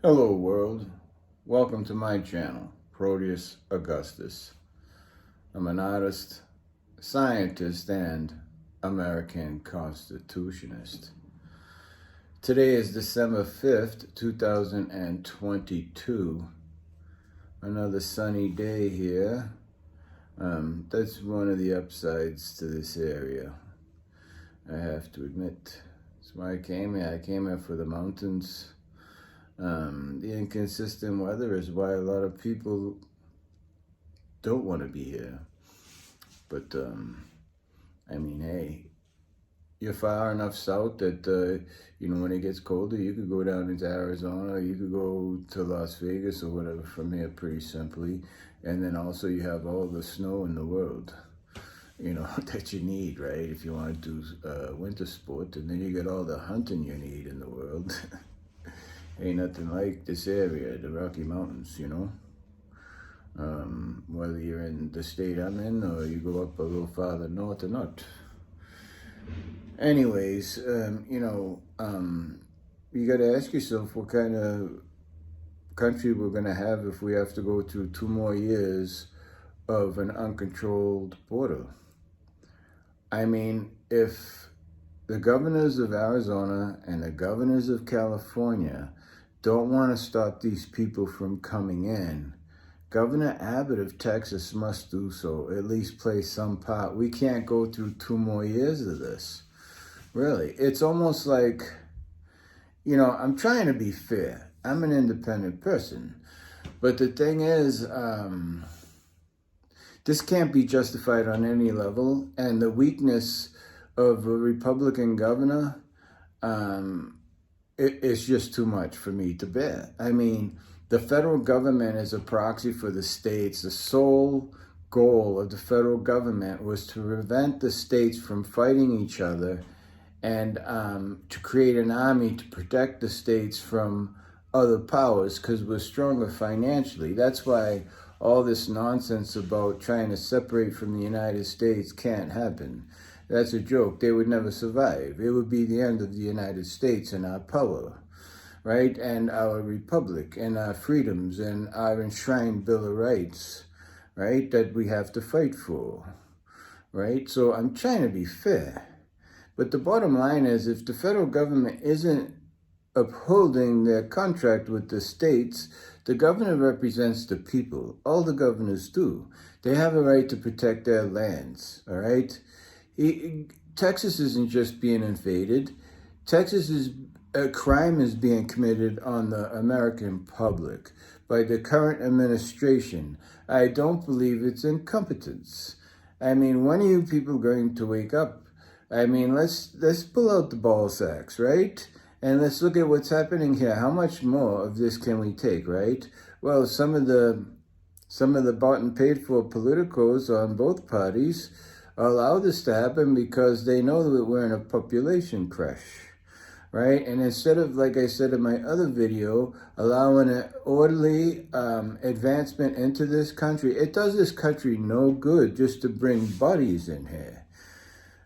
Hello world, welcome to my channel, Proteus Augustus. I'm an artist, scientist, and American Constitutionist. Today is December 5th, 2022. Another sunny day here. That's one of the upsides to this area, I have to admit. That's why I came here. I came here for the mountains. The inconsistent weather is why a lot of people don't want to be here. But, I mean, hey, you're far enough south that, when it gets colder, you could go down into Arizona, you could go to Las Vegas or whatever from here pretty simply. And then also you have all the snow in the world, that you need, right? If you want to do winter sport, and then you get all the hunting you need in the world. Ain't nothing like this area, the Rocky Mountains, whether you're in the state I'm in or you go up a little farther north or not. Anyways, you got to ask yourself what kind of country we're going to have if we have to go through 2 more years of an uncontrolled border. I mean, if the governors of Arizona and the governors of California don't want to stop these people from coming in, Governor Abbott of Texas must do so, at least play some part. We can't go through 2 more years of this. Really, it's almost like, I'm trying to be fair. I'm an independent person. But the thing is, this can't be justified on any level. And the weakness of a Republican governor, it's just too much for me to bear. I mean, the federal government is a proxy for the states. The sole goal of the federal government was to prevent the states from fighting each other and to create an army to protect the states from other powers because we're stronger financially. That's why all this nonsense about trying to separate from the United States can't happen. That's a joke. They would never survive. It would be the end of the United States and our power, right? And our republic and our freedoms and our enshrined Bill of Rights, right? That we have to fight for, right? So I'm trying to be fair. But the bottom line is, if the federal government isn't upholding their contract with the states, the governor represents the people. All the governors do. They have a right to protect their lands, all right? Texas isn't just being invaded. A crime is being committed on the American public by the current administration. I don't believe it's incompetence. I mean, when are you people going to wake up? I mean, let's pull out the ball sacks, right? And let's look at what's happening here. How much more of this can we take, right? Well, some of the bought and paid for politicos on both parties allow this to happen because they know that we're in a population crash, right? And instead of, like I said in my other video, allowing an orderly advancement into this country, it does this country no good just to bring buddies in here,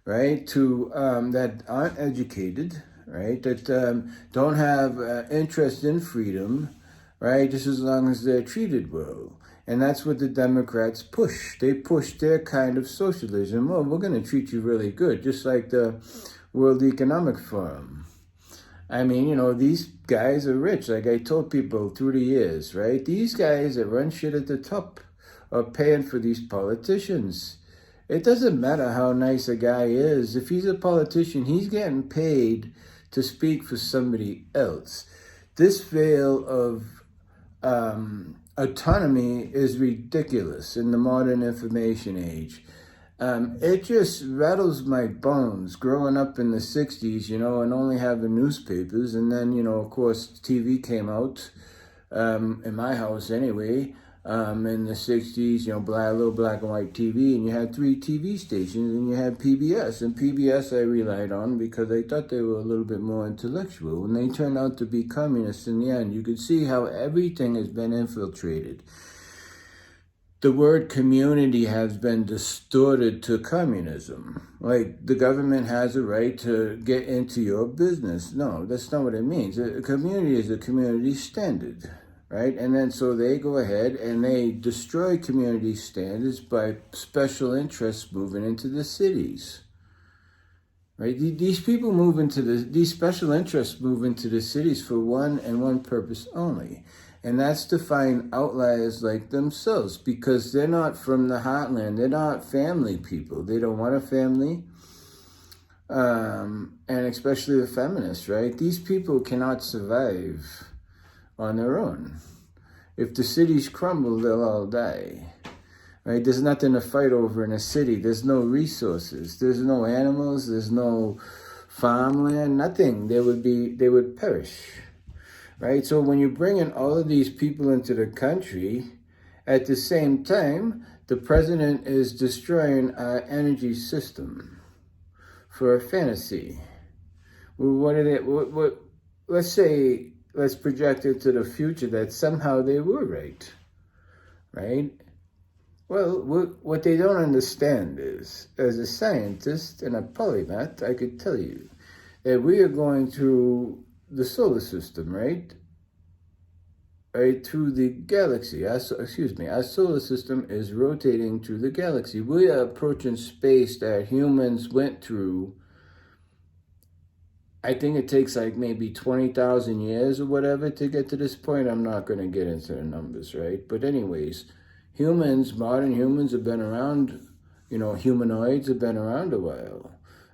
right? That aren't educated, right? That don't have interest in freedom, right? Just as long as they're treated well. And that's what the Democrats push. They push their kind of socialism. Well, we're going to treat you really good, just like the World Economic Forum. I mean, these guys are rich, like I told people through the years, right? These guys that run shit at the top are paying for these politicians. It doesn't matter how nice a guy is. If he's a politician, he's getting paid to speak for somebody else. This veil of autonomy is ridiculous in the modern information age. It just rattles my bones growing up in the 60s, and only having newspapers. And then, of course, TV came out, in my house anyway, in the 60s, little black and white TV, and you had 3 TV stations, and you had PBS. And PBS I relied on because I thought they were a little bit more intellectual, and they turned out to be communists in the end. You could see how everything has been infiltrated. the word community has been distorted to communism. Like the government has a right to get into your business. No, that's not what it means. A community is a community standard, right? And then so they go ahead and they destroy community standards by special interests moving into the cities. Right? These people move into these special interests move into the cities for one and one purpose only. And that's to find outliers like themselves, because they're not from the heartland. They're not family people. They don't want a family. And especially the feminists, right? These people cannot survive on their own. If the cities crumble, they'll all die. Right? There's nothing to fight over in a city. There's no resources. There's no animals. There's no farmland. Nothing. They would perish. Right? So when you bring in all of these people into the country, at the same time, the president is destroying our energy system for a fantasy. Well, what are they? What? Let's project it to the future that somehow they were right. Right? Well, what they don't understand is, as a scientist and a polymath, I could tell you that we are going through the solar system, right? Right, through the galaxy. Our solar system is rotating through the galaxy. We are approaching space that humans went through. I think it takes like maybe 20,000 years or whatever to get to this point. I'm not going to get into the numbers, right? But anyways, modern humans have been around, humanoids have been around a while,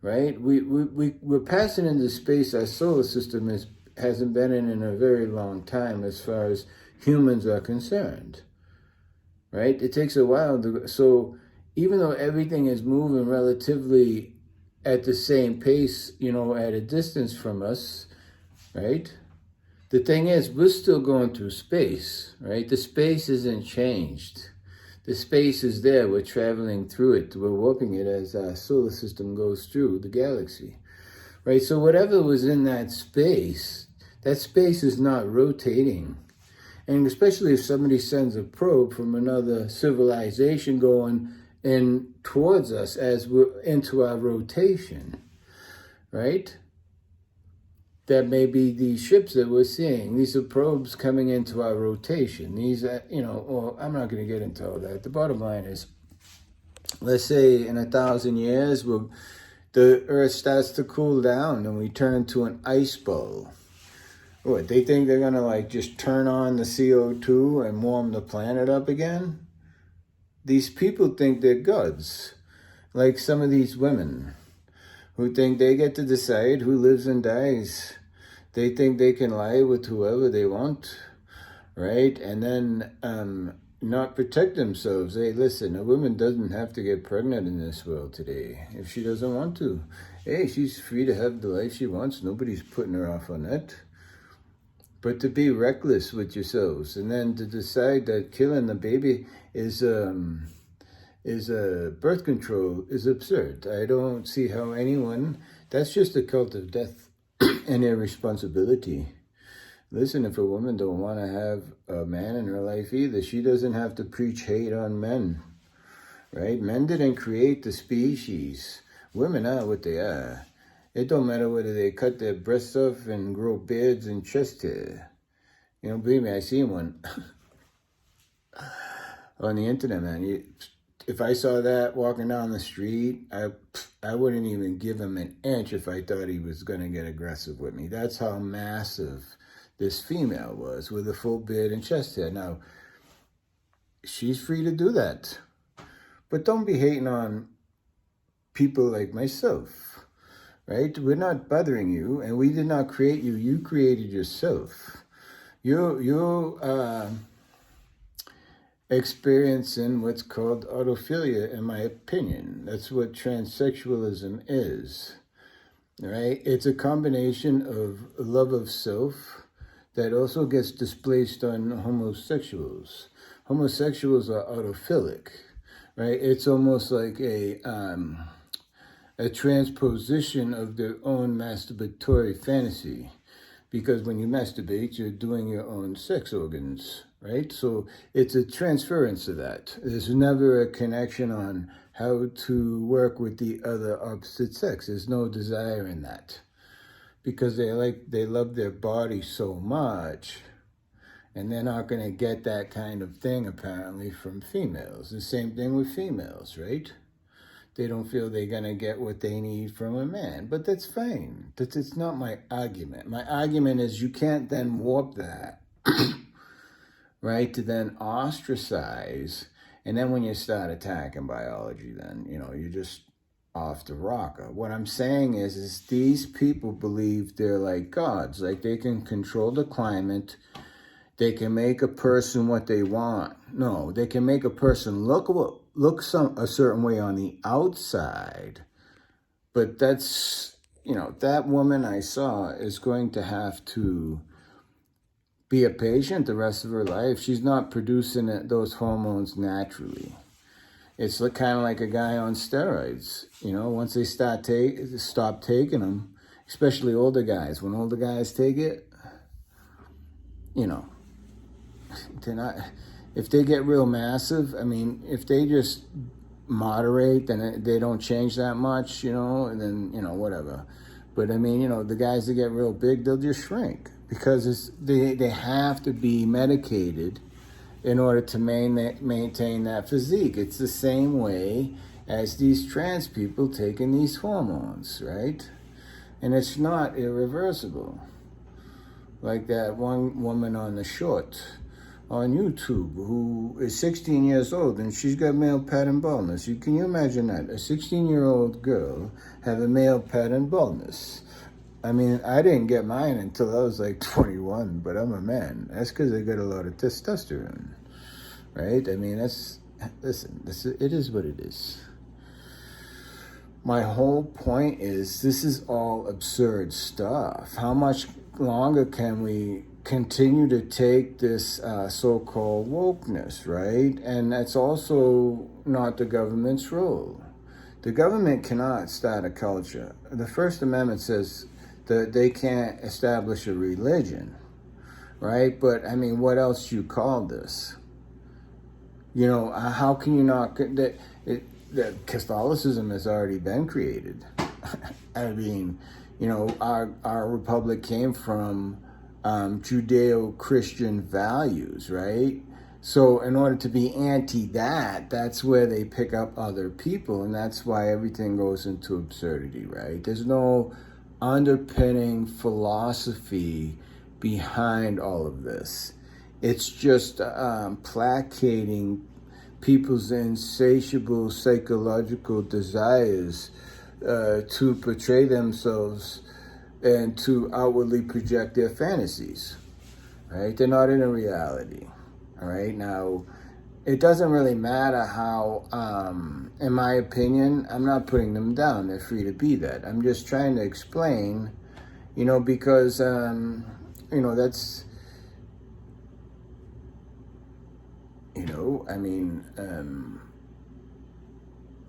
right? We're passing into space. Our solar system hasn't been in a very long time as far as humans are concerned, right? It takes a while so even though everything is moving relatively at the same pace, at a distance from us, right? The thing is, we're still going through space, right? The space isn't changed. The space is there. We're traveling through it. We're warping it as our solar system goes through the galaxy, right? So whatever was in that space is not rotating. And especially if somebody sends a probe from another civilization going in towards us as we're into our rotation, right? That may be these ships that we're seeing. These are probes coming into our rotation. These are, I'm not going to get into all that. The bottom line is, let's say in 1,000 years, the Earth starts to cool down and we turn to an ice bowl. What, they think they're going to just turn on the CO2 and warm the planet up again? These people think they're gods. Like some of these women who think they get to decide who lives and dies. They think they can lie with whoever they want, right? And then not protect themselves. Hey, listen, a woman doesn't have to get pregnant in this world today if she doesn't want to. Hey, she's free to have the life she wants. Nobody's putting her off on that. But to be reckless with yourselves and then to decide that killing the baby is birth control is absurd. I don't see how that's just a cult of death and irresponsibility. Listen, if a woman don't want to have a man in her life either, she doesn't have to preach hate on men, right? Men didn't create the species. Women are what they are. It don't matter whether they cut their breasts off and grow beards and chest hair. Believe me, I seen one on the internet, man. If I saw that walking down the street, I wouldn't even give him an inch if I thought he was going to get aggressive with me. That's how massive this female was, with a full beard and chest hair. Now, she's free to do that. But don't be hating on people like myself, right? We're not bothering you, and we did not create you. You created yourself. You're experiencing what's called autophilia, in my opinion. That's what transsexualism is, right? It's a combination of love of self that also gets displaced on homosexuals. Homosexuals are autophilic, right? It's almost like a transposition of their own masturbatory fantasy. Because when you masturbate, you're doing your own sex organs, right? So it's a transference of that. There's never a connection on how to work with the other opposite sex. There's no desire in that because they love their body so much, and they're not going to get that kind of thing apparently from females. The same thing with females, right? They don't feel they're going to get what they need from a man, but that's fine. It's not my argument. My argument is you can't then warp that, right, to then ostracize. And then when you start attacking biology, then, you're just off the rocker. What I'm saying is these people believe they're like gods, like they can control the climate. They can make a person what they want. No, they can make a person look a certain way on the outside. But that's, that woman I saw is going to have to be a patient the rest of her life. She's not producing those hormones naturally. It's kind of like a guy on steroids. Once they stop taking them, especially older guys. When older guys take it, they're not. If they get real massive, if they just moderate, then they don't change that much, and then whatever. But the guys that get real big, they'll just shrink because they have to be medicated in order to maintain that physique. It's the same way as these trans people taking these hormones, right? And it's not irreversible. Like that one woman on the short on YouTube who is 16 years old and she's got male pattern baldness. Can you imagine that? A 16-year-old girl have a male pattern baldness. I didn't get mine until I was like 21, but I'm a man. That's because I got a lot of testosterone, right? It is what it is. My whole point is this is all absurd stuff. How much longer can we continue to take this so-called wokeness, right? And that's also not the government's role. The government cannot start a culture. The First Amendment says that they can't establish a religion, right? But what else do you call this? How can you not? That Catholicism has already been created. Our republic came from Judeo-Christian values, right? So in order to be anti-that, that's where they pick up other people, and that's why everything goes into absurdity, right? There's no underpinning philosophy behind all of this. It's just placating people's insatiable psychological desires to portray themselves and to outwardly project their fantasies, right? They're not in a reality, all right? Now, it doesn't really matter how, in my opinion, I'm not putting them down. They're free to be that. I'm just trying to explain, because, that's,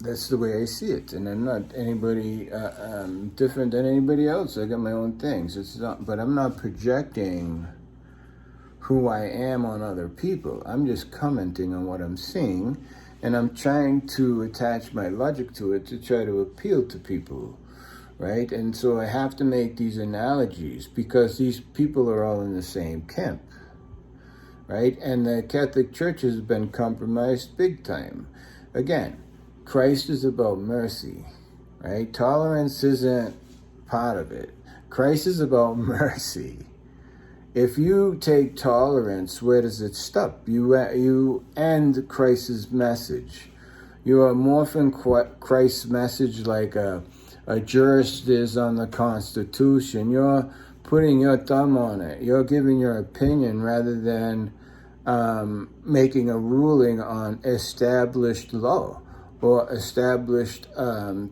that's the way I see it, and I'm not anybody different than anybody else. I got my own things. But I'm not projecting who I am on other people. I'm just commenting on what I'm seeing, and I'm trying to attach my logic to it to try to appeal to people, right? And so I have to make these analogies because these people are all in the same camp, right? And the Catholic Church has been compromised big time. Again, Christ is about mercy, right? Tolerance isn't part of it. Christ is about mercy. If you take tolerance, where does it stop? You end Christ's message. You are morphing Christ's message like a jurist is on the Constitution. You're putting your thumb on it. You're giving your opinion rather than making a ruling on established law or established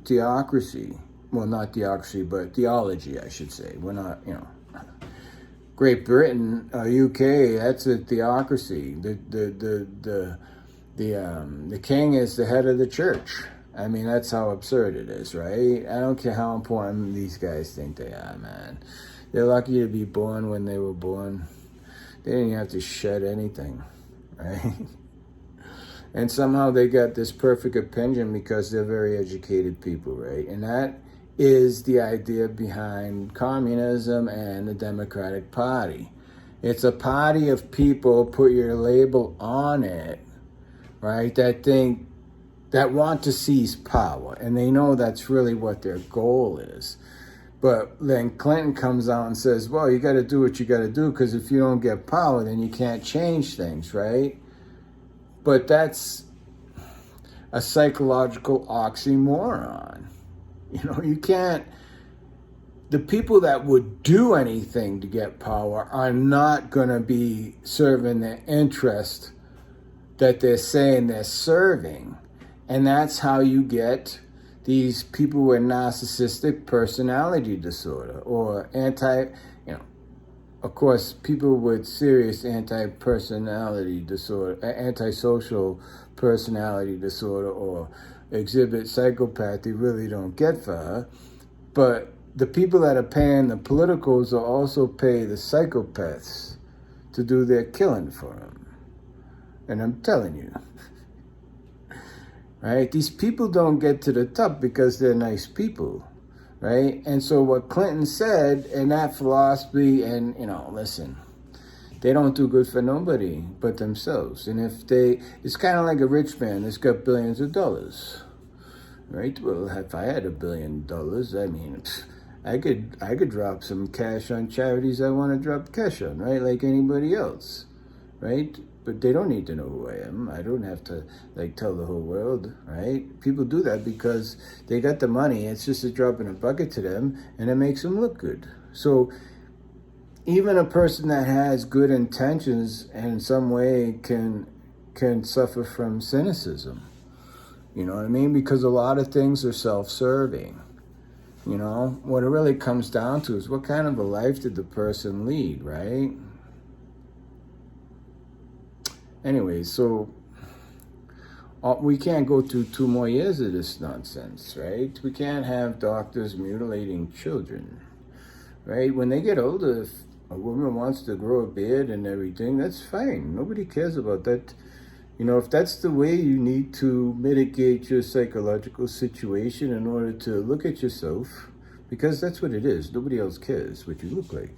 theocracy. Well, not theocracy, but theology, I should say. We're not, Great Britain, UK, that's a theocracy. The king is the head of the church. That's how absurd it is, right? I don't care how important these guys think they are, man. They're lucky to be born when they were born. They didn't have to shed anything, right? And somehow they got this perfect opinion because they're very educated people, right? And that is the idea behind communism and the Democratic Party. It's a party of people, put your label on it, right, that want to seize power. And they know that's really what their goal is. But then Clinton comes out and says, well, you got to do what you got to do, because if you don't get power, then you can't change things, right? But that's a psychological oxymoron. You know, you can't, the people that would do anything to get power are not going to be serving the interest that they're saying they're serving. And that's how you get these people with narcissistic personality disorder or of course, people with serious antisocial personality disorder or exhibit psychopathy really don't get for her. But the people that are paying the politicals will also pay the psychopaths to do their killing for them. And I'm telling you, right? These people don't get to the top because they're nice people, right? And so what Clinton said in that philosophy, and, listen, they don't do good for nobody but themselves. And it's kind of like a rich man that's got billions of dollars, right? Well, if I had $1 billion, I mean, I could drop some cash on charities I want to drop cash on, right? Like anybody else, right? But they don't need to know who I am. I don't have to tell the whole world, right? People do that because they got the money. It's just a drop in a bucket to them, and it makes them look good. So even a person that has good intentions in some way can suffer from cynicism. You know what I mean? Because a lot of things are self-serving. You know, what it really comes down to is what kind of a life did the person lead, right? Anyway, so we can't go through 2 more years of this nonsense, right? We can't have doctors mutilating children, right? When they get older, if a woman wants to grow a beard and everything, that's fine. Nobody cares about that. You know, if that's the way you need to mitigate your psychological situation in order to look at yourself, because that's what it is. Nobody else cares what you look like.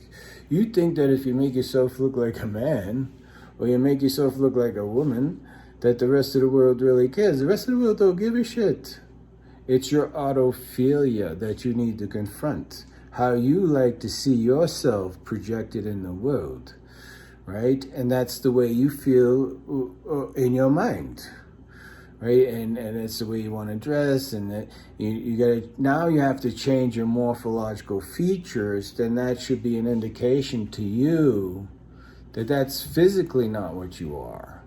You think that if you make yourself look like a man, or you make yourself look like a woman, that the rest of the world really cares. The rest of the world don't give a shit. It's your autophilia that you need to confront. How you like to see yourself projected in the world, right? And that's the way you feel in your mind, right? And it's the way you want to dress, and that you gotta, now you have to change your morphological features. Then that should be an indication to you that that's physically not what you are,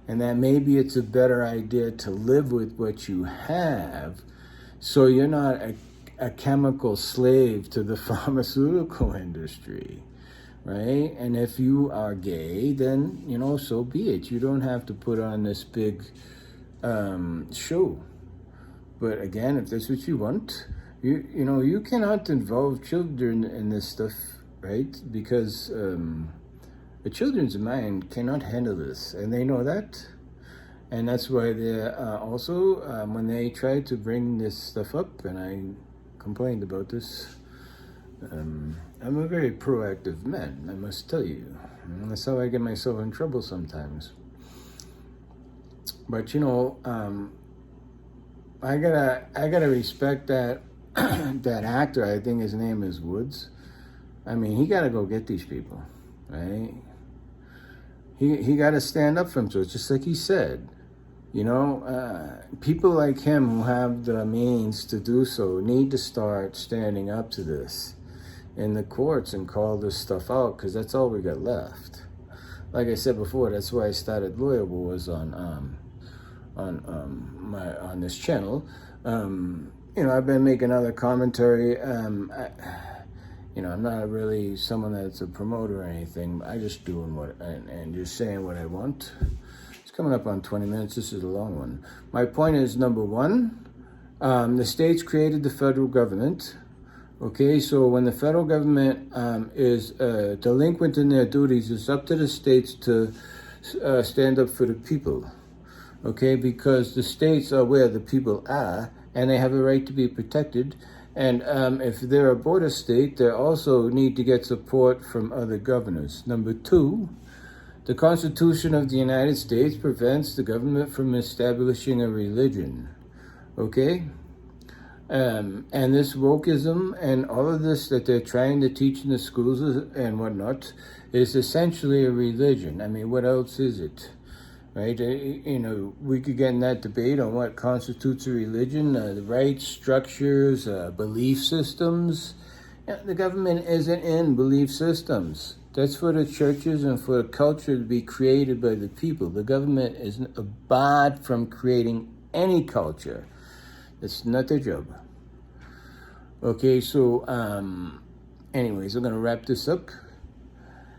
and that maybe it's a better idea to live with what you have, so you're not a chemical slave to the pharmaceutical industry, right? And if you are gay, then, so be it. You don't have to put on this big show. But again, if that's what you want, you cannot involve children in this stuff, right? Because the children's mind cannot handle this, and they know that. And that's why they're also, when they try to bring this stuff up, and I complained about this, I'm a very proactive man, I must tell you. And that's how I get myself in trouble sometimes. But I gotta respect that that actor. I think his name is Woods. I mean, he gotta go get these people, right? He got to stand up for himself, just like he said. People like him who have the means to do so need to start standing up to this in the courts and call this stuff out, because that's all we got left. Like I said before, that's why I started Lawyer Wars on this channel. I've been making other commentary. I'm not really someone that's a promoter or anything. I just doing what and just saying what I want. It's coming up on 20 minutes. This is a long one. My point is, number one, the states created the federal government Okay, so when the federal government is delinquent in their duties, it's up to the states to stand up for the people. Okay, because the states are where the people are, and they have a right to be protected. And if they're a border state, they also need to get support from other governors. Number two, the Constitution of the United States prevents the government from establishing a religion. Okay? And this wokeism and all of this that they're trying to teach in the schools and whatnot is essentially a religion. I mean, what else is it? Right? We could get in that debate on what constitutes a religion, the rights, structures, belief systems. The government isn't in belief systems. That's for the churches and for the culture to be created by the people. The government is barred from creating any culture. That's not their job. Okay, so anyways, I'm going to wrap this up.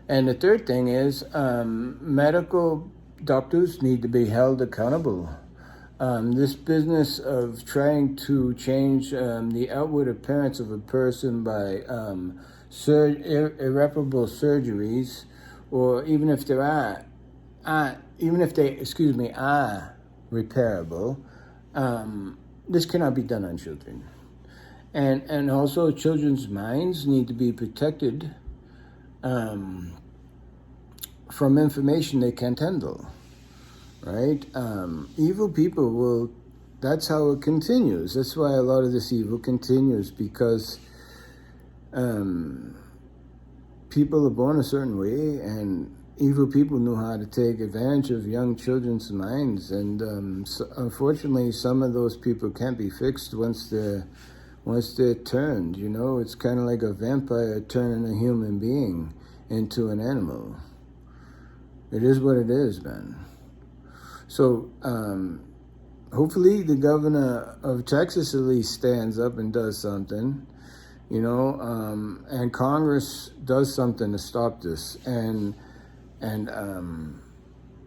And the third thing is medical doctors need to be held accountable. This business of trying to change the outward appearance of a person by irreparable surgeries, or even if there are repairable, this cannot be done on children. And also children's minds need to be protected from information they can't handle, right? Evil people will, that's how it continues. That's why a lot of this evil continues, because people are born a certain way, and evil people know how to take advantage of young children's minds. And so unfortunately, some of those people can't be fixed once they're turned. It's kind of like a vampire turning a human being into an animal. It is what it is, man. So hopefully the governor of Texas at least stands up and does something, and Congress does something to stop this. And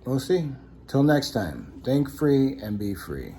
we'll see. Till next time, think free and be free.